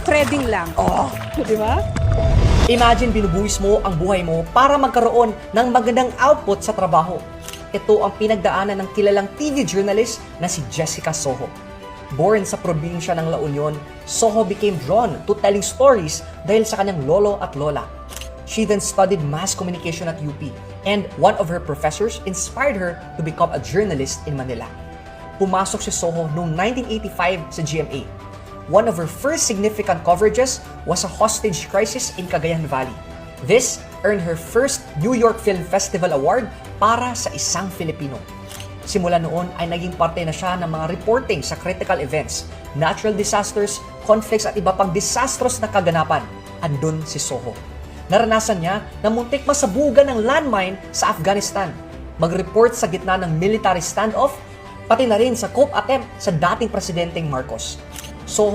threading lang. Oh. Di ba? Imagine binubuwis mo ang buhay mo para magkaroon ng magandang output sa trabaho. Ito ang pinagdaanan ng kilalang TV journalist na si Jessica Soho. Born sa probinsya ng La Union, Soho became drawn to telling stories dahil sa kanyang lolo at lola. She then studied mass communication at UP, and one of her professors inspired her to become a journalist in Manila. Pumasok si Soho noong 1985 sa GMA. One of her first significant coverages was a hostage crisis in Cagayan Valley. This earned her first New York Film Festival Award para sa isang Filipino. Simula noon ay naging parte na siya ng mga reporting sa critical events, natural disasters, conflicts at iba pang disastrous na kaganapan. Andun si Soho. Naranasan niya na muntik masabugan ng landmine sa Afghanistan, mag-report sa gitna ng military standoff, pati na rin sa coup attempt sa dating presidenteng Marcos. Soho